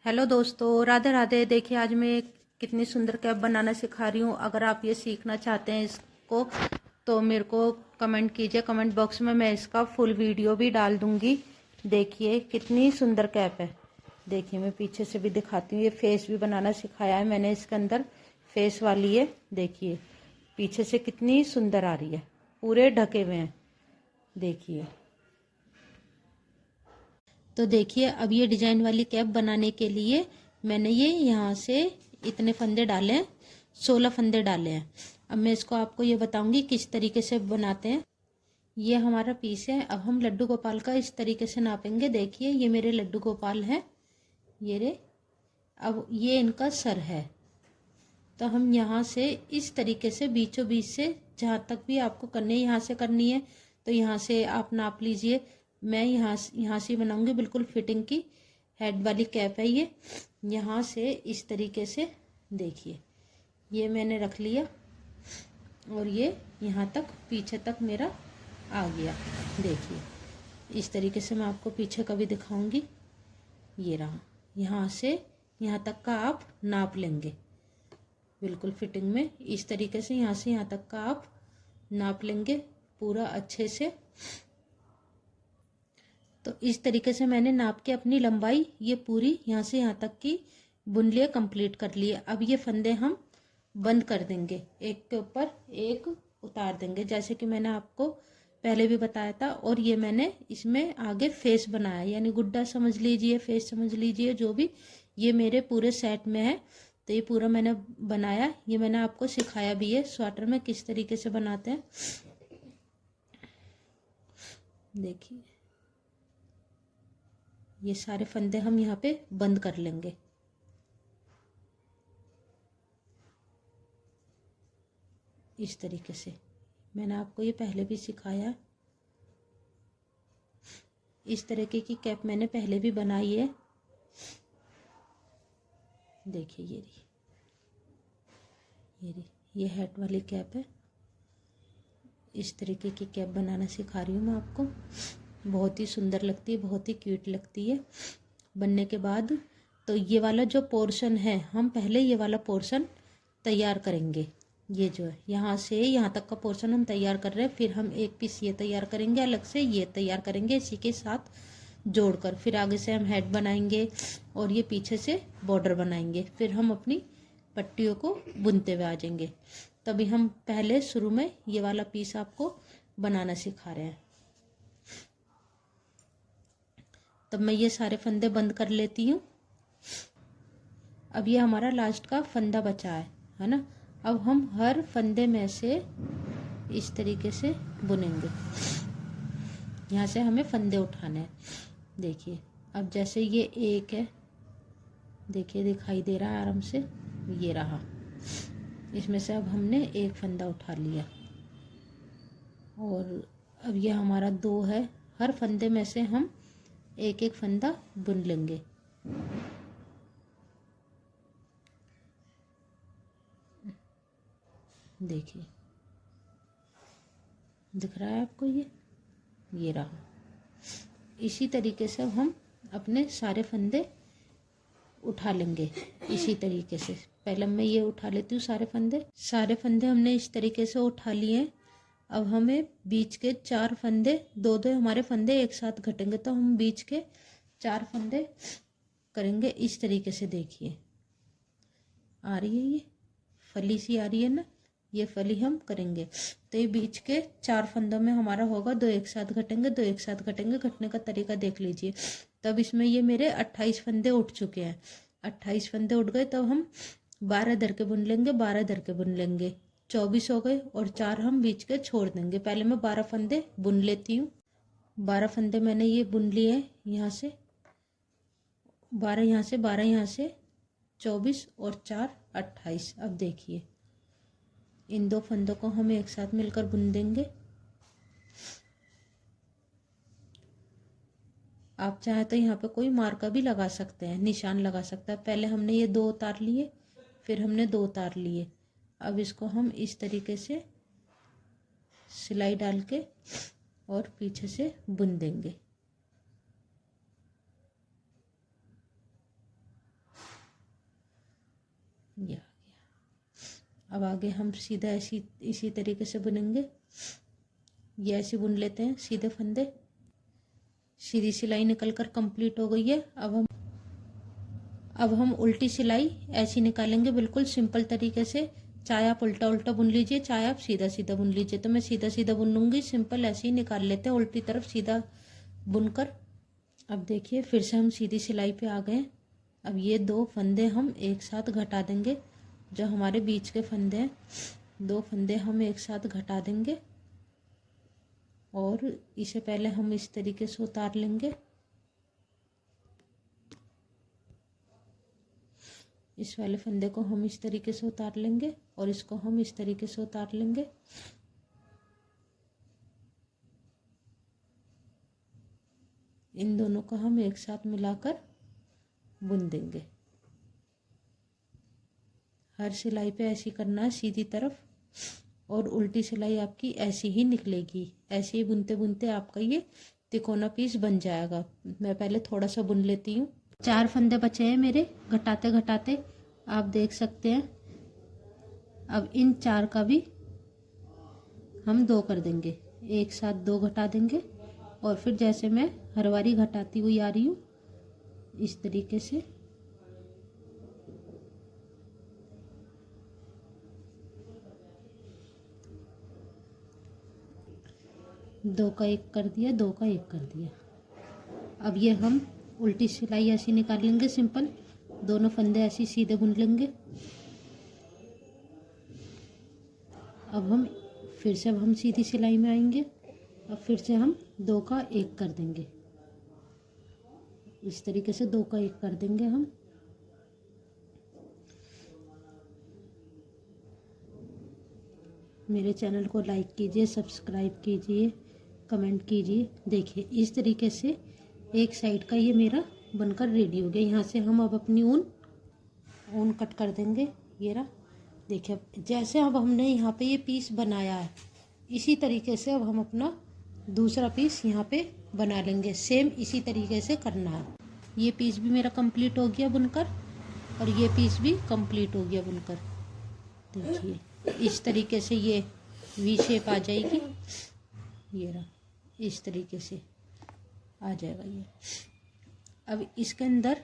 Hello दोस्तों, राधे राधे। देखिए आज मैं कितनी सुंदर कैप बनाना सिखा रही हूँ। अगर आप ये सीखना चाहते हैं इसको तो मेरे को कमेंट कीजिए। कमेंट बॉक्स में मैं इसका फुल वीडियो भी डाल दूँगी। देखिए कितनी सुंदर कैप है। देखिए मैं पीछे से भी दिखाती हूँ। ये फेस भी बनाना सिखाया है मैंने, इसके अंदर फेस वाली है। देखिए पीछे से कितनी सुंदर आ रही है, पूरे ढके हुए हैं। देखिए तो देखिए अब ये डिजाइन वाली कैप बनाने के लिए मैंने ये यहाँ से इतने फंदे डाले हैं, 16 फंदे डाले हैं। अब मैं इसको आपको ये बताऊंगी किस तरीके से बनाते हैं। ये हमारा पीस है। अब हम लड्डू गोपाल का इस तरीके से नापेंगे। देखिए ये मेरे लड्डू गोपाल हैं, ये रे। अब ये इनका सर है, तो हम यहाँ से इस तरीके से बीचों बीच से जहाँ तक भी आपको करनी है, यहाँ से करनी है तो यहाँ से आप नाप लीजिए। मैं यहाँ से बनाऊंगी बिल्कुल फिटिंग की हेड वाली कैप है ये। यहाँ से इस तरीके से देखिए ये मैंने रख लिया और ये यहाँ तक पीछे तक मेरा आ गया। देखिए इस तरीके से मैं आपको पीछे का भी दिखाऊंगी। ये रहा, यहाँ से यहाँ तक का आप नाप लेंगे बिल्कुल फिटिंग में। इस तरीके से यहाँ से यहाँ तक का आप नाप लेंगे पूरा अच्छे से। तो इस तरीके से मैंने नाप के अपनी लंबाई ये पूरी यहाँ से यहाँ तक की बुन लिए, कंप्लीट कर लिए। अब ये फंदे हम बंद कर देंगे, एक के ऊपर एक उतार देंगे जैसे कि मैंने आपको पहले भी बताया था। और ये मैंने इसमें आगे फेस बनाया, यानी गुड्डा समझ लीजिए, फेस समझ लीजिए, जो भी। ये मेरे पूरे सेट में है तो ये पूरा मैंने बनाया। ये मैंने आपको सिखाया भी है स्वेटर में किस तरीके से बनाते हैं। देखिए ये सारे फंदे हम यहाँ पे बंद कर लेंगे। इस तरीके से मैंने आपको ये पहले भी सिखाया। इस तरीके की कैप मैंने पहले भी बनाई है। देखिए ये ये हेड वाली कैप है। इस तरीके की कैप बनाना सिखा रही हूँ मैं आपको। बहुत ही सुंदर लगती है, बहुत ही क्यूट लगती है बनने के बाद। तो ये वाला जो पोर्शन है हम पहले ये वाला पोर्शन तैयार करेंगे। ये जो है यहाँ से यहाँ तक का पोर्शन हम तैयार कर रहे हैं। फिर हम एक पीस ये तैयार करेंगे, अलग से ये तैयार करेंगे इसी के साथ जोड़कर। फिर आगे से हम हेड बनाएंगे और ये पीछे से बॉर्डर बनाएंगे। फिर हम अपनी पट्टियों को बुनते हुए आ जाएंगे। तभी हम पहले शुरू में ये वाला पीस आपको बनाना सिखा रहे हैं। तब मैं ये सारे फंदे बंद कर लेती हूँ। अब ये हमारा लास्ट का फंदा बचा है ना। अब हम हर फंदे में से इस तरीके से बुनेंगे। यहाँ से हमें फंदे उठाने हैं। देखिए अब जैसे ये एक है, देखिए दिखाई दे रहा है आराम से, ये रहा। इसमें से अब हमने एक फंदा उठा लिया और अब ये हमारा 2 है। हर फंदे में से हम एक एक फंदा बुन लेंगे। देखिए दिख रहा है आपको, ये रहा। इसी तरीके से हम अपने सारे फंदे उठा लेंगे। इसी तरीके से पहले मैं ये उठा लेती हूँ सारे फंदे हमने इस तरीके से उठा लिए। अब हमें बीच के 4 फंदे, 2-2 हमारे फंदे एक साथ घटेंगे तो हम बीच के 4 फंदे करेंगे इस तरीके से। देखिए आ रही है ये फली सी आ रही है ना, ये फली हम करेंगे। तो ये बीच के 4 फंदों में हमारा होगा 2 एक साथ घटेंगे, 2 एक साथ घटेंगे। घटने का तरीका देख लीजिए। तब इसमें ये मेरे 28 फंदे उठ चुके हैं। 28 फंदे उठ गए तब हम 12 धर के बुन लेंगे, 12 धर के बुन लेंगे, 24 हो गए। और 4 हम बीच के छोड़ देंगे। पहले मैं 12 फंदे बुन लेती हूँ। 12 फंदे मैंने ये बुन लिए हैं। यहाँ से 12, यहाँ से 12, यहाँ से 24 और 4 28। अब देखिए इन 2 फंदों को हम एक साथ मिलकर बुन देंगे। आप चाहे तो यहाँ पे कोई मार्का भी लगा सकते हैं, निशान लगा सकता है। पहले हमने ये 2 उतार लिए, फिर हमने 2 उतार लिए। अब इसको हम इस तरीके से सिलाई डाल के और पीछे से बुन देंगे। ये आ गया। अब आगे हम सीधा इसी तरीके से बुनेंगे। ये ऐसे बुन लेते हैं सीधे फंदे। सीधी सिलाई निकल कर कंप्लीट हो गई है। अब हम उल्टी सिलाई ऐसी निकालेंगे बिल्कुल सिंपल तरीके से। चाहे आप उल्टा उल्टा बुन लीजिए, चाहे आप सीधा सीधा बुन लीजिए। तो मैं सीधा सीधा बुन लूंगी, सिंपल ऐसे ही निकाल लेते हैं उल्टी तरफ सीधा बुनकर। अब देखिए फिर से हम सीधी सिलाई पे आ गए। अब ये 2 फंदे हम एक साथ घटा देंगे। जो हमारे बीच के फंदे हैं, 2 फंदे हम एक साथ घटा देंगे और इसे पहले हम इस तरीके से उतार लेंगे। इस वाले फंदे को हम इस तरीके से उतार लेंगे और इसको हम इस तरीके से उतार लेंगे। इन दोनों को हम एक साथ मिलाकर बुन देंगे। हर सिलाई पे ऐसी करना है सीधी तरफ, और उल्टी सिलाई आपकी ऐसी ही निकलेगी। ऐसे ही बुनते बुनते आपका ये तिकोना पीस बन जाएगा। मैं पहले थोड़ा सा बुन लेती हूँ। 4 फंदे बचे हैं मेरे घटाते घटाते, आप देख सकते हैं। अब इन 4 का भी हम 2 कर देंगे, एक साथ 2 घटा देंगे। और फिर जैसे मैं हर बारी घटाती हुई आ रही हूँ इस तरीके से। दो का एक कर दिया, 2 का एक कर दिया। अब ये हम उल्टी सिलाई ऐसी निकाल लेंगे सिंपल। दोनों फंदे ऐसे सीधे बुन लेंगे। अब हम सीधी सिलाई में आएंगे। अब फिर से हम 2 का एक कर देंगे। इस तरीके से 2 का एक कर देंगे हम। मेरे चैनल को लाइक कीजिए, सब्सक्राइब कीजिए, कमेंट कीजिए। देखिए इस तरीके से एक साइड का ये मेरा बनकर रेडी हो गया। यहाँ से हम अब अपनी ऊन कट कर देंगे। ये रहा, देखिए जैसे अब हमने यहाँ पे ये पीस बनाया है, इसी तरीके से अब हम अपना दूसरा पीस यहाँ पे बना लेंगे। सेम इसी तरीके से करना है। ये पीस भी मेरा कंप्लीट हो गया बुनकर, और ये पीस भी कंप्लीट हो गया बुनकर। देखिए इस तरीके से ये वी शेप आ जाएगी। ये रहा, इस तरीके से आ जाएगा ये। अब इसके अंदर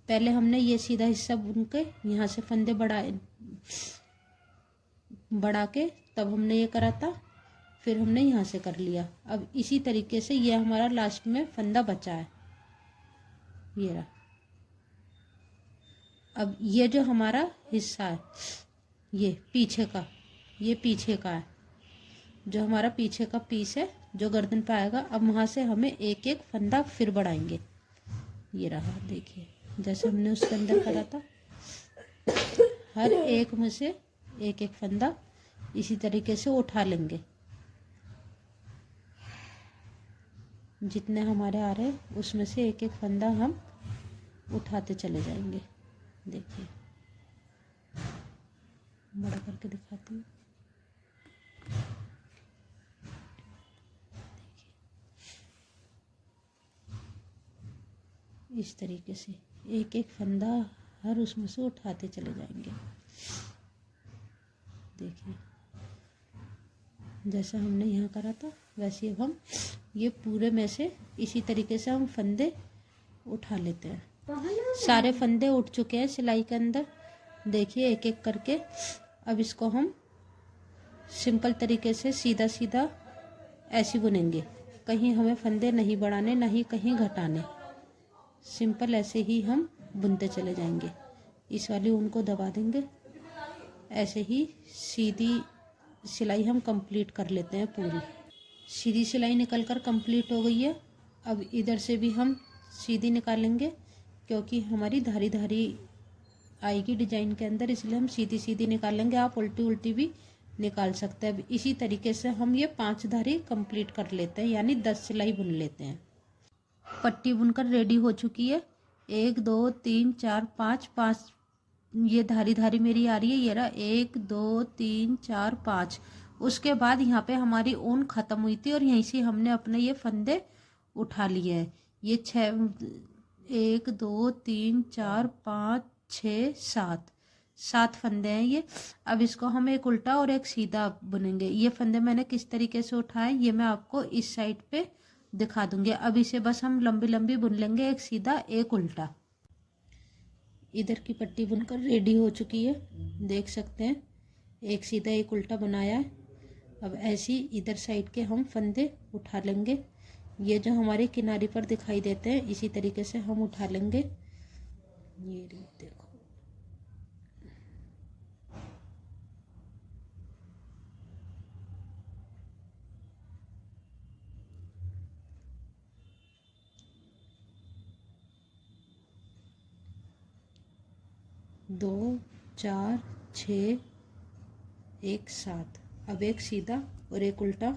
पहले हमने ये सीधा हिस्सा बुन के यहाँ से फंदे बढ़ा के तब हमने ये करा था, फिर हमने यहाँ से कर लिया। अब इसी तरीके से ये हमारा लास्ट में फंदा बचा है। ये रहा। अब ये जो हमारा हिस्सा है ये पीछे का है, जो हमारा पीछे का पीस है जो गर्दन पे आएगा। अब वहाँ से हमें एक एक फंदा फिर बढ़ाएंगे। ये रहा, देखिए जैसे हमने उसके अंदर करा था। हर एक में से एक एक फंदा इसी तरीके से उठा लेंगे। जितने हमारे आ रहे हैं उसमें से एक एक फंदा हम उठाते चले जाएंगे। देखिए बड़ा करके दिखाती हूँ। इस तरीके से एक एक फंदा हर उसमें से उठाते चले जाएंगे। देखिए जैसा हमने यहाँ करा था वैसे अब हम ये पूरे में से इसी तरीके से हम फंदे उठा लेते हैं। सारे फंदे उठ चुके हैं सिलाई के अंदर। देखिए एक एक करके। अब इसको हम सिंपल तरीके से सीधा सीधा ऐसे बुनेंगे। कहीं हमें फंदे नहीं बढ़ाने, ना ही कहीं घटाने। सिंपल ऐसे ही हम बुनते चले जाएंगे। इस वाली ऊन को दबा देंगे। ऐसे ही सीधी सिलाई हम कंप्लीट कर लेते हैं पूरी। सीधी सिलाई निकलकर कंप्लीट हो गई है। अब इधर से भी हम सीधी निकालेंगे, क्योंकि हमारी धारी धारी आएगी डिजाइन के अंदर, इसलिए हम सीधी सीधी निकालेंगे। आप उल्टी उल्टी भी निकाल सकते हैं। अब इसी तरीके से हम ये 5 धारी कंप्लीट कर लेते हैं, यानी 10 सिलाई बुन लेते हैं। पट्टी बुनकर रेडी हो चुकी है। 1 2 3 4 5 ये धारी धारी मेरी आ रही है। ये रहा 1 2 3 4 5। उसके बाद यहाँ पे हमारी ऊन खत्म हुई थी और यहीं से हमने अपने ये फंदे उठा लिए हैं। ये 1 2 3 4 5 6 7 7 फंदे हैं ये। अब इसको हम एक उल्टा और एक सीधा बुनेंगे। ये फंदे मैंने किस तरीके से उठाए ये मैं आपको इस साइड पे दिखा दूंगी। अब इसे बस हम लंबी लंबी बुन लेंगे, एक सीधा एक उल्टा। इधर की पट्टी बुनकर रेडी हो चुकी है, देख सकते हैं, एक सीधा एक उल्टा बनाया है। अब ऐसी इधर साइड के हम फंदे उठा लेंगे। ये जो हमारे किनारे पर दिखाई देते हैं इसी तरीके से हम उठा लेंगे। ये देखो, दो 4 6 1 7। अब एक सीधा और एक उल्टा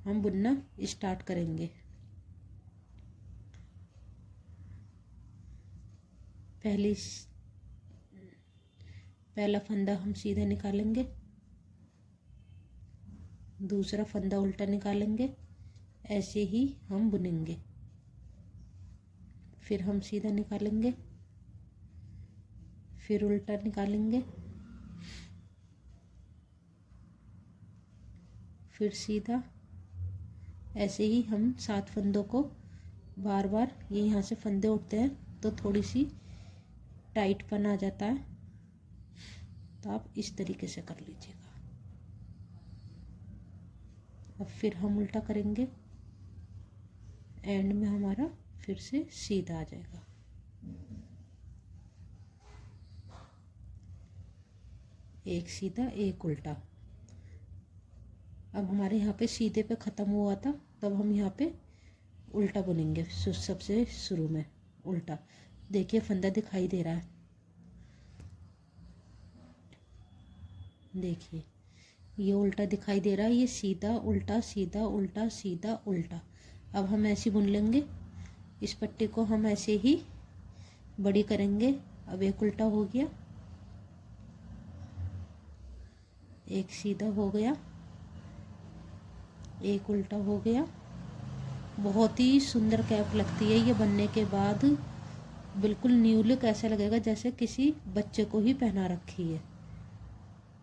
हम बुनना स्टार्ट करेंगे। पहला फंदा हम सीधा निकालेंगे, दूसरा फंदा उल्टा निकालेंगे, ऐसे ही हम बुनेंगे। फिर हम सीधा निकालेंगे, फिर उल्टा निकालेंगे, फिर सीधा। ऐसे ही हम 7 फंदों को बार बार, ये यहाँ से फंदे उठते हैं तो थोड़ी सी टाइटपन आ जाता है, तो आप इस तरीके से कर लीजिएगा। अब फिर हम उल्टा करेंगे, एंड में हमारा फिर से सीधा आ जाएगा। एक सीधा एक उल्टा। अब हमारे यहाँ पे सीधे पे ख़त्म हुआ था, तब हम यहाँ पे उल्टा बुनेंगे। सबसे शुरू में उल्टा, देखिए फंदा दिखाई दे रहा है, देखिए ये उल्टा दिखाई दे रहा है, ये सीधा उल्टा सीधा उल्टा सीधा उल्टा। अब हम ऐसे बुन लेंगे। इस पट्टी को हम ऐसे ही बड़ी करेंगे। अब एक उल्टा हो गया, एक सीधा हो गया, एक उल्टा हो गया। बहुत ही सुंदर कैप लगती है ये बनने के बाद, बिल्कुल न्यू लुक, ऐसा लगेगा जैसे किसी बच्चे को ही पहना रखी है।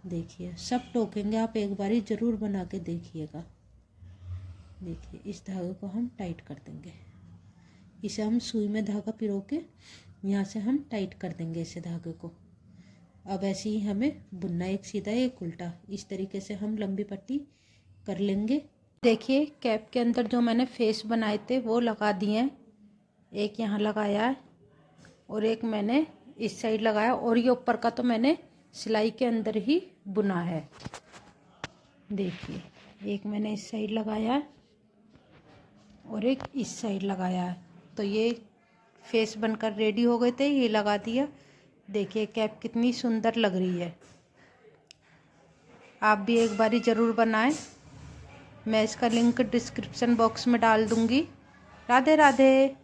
देखिए सब टोकेंगे, आप एक बारी ज़रूर बना के देखिएगा। देखिए इस धागे को हम टाइट कर देंगे, इसे हम सुई में धागा पिरो के यहाँ से हम टाइट कर देंगे इसे धागे को। अब ऐसे ही हमें बुनना, एक सीधा एक उल्टा, इस तरीके से हम लंबी पट्टी कर लेंगे। देखिए कैप के अंदर जो मैंने फेस बनाए थे वो लगा दिए हैं। एक यहाँ लगाया है और एक मैंने इस साइड लगाया, और ये ऊपर का तो मैंने सिलाई के अंदर ही बुना है। देखिए एक मैंने इस साइड लगाया है और एक इस साइड लगाया है, तो ये फेस बनकर रेडी हो गए थे, ये लगा दिया। देखिए कैप कितनी सुंदर लग रही है। आप भी एक बारी ज़रूर बनाएं। मैं इसका लिंक डिस्क्रिप्शन बॉक्स में डाल दूंगी। राधे राधे।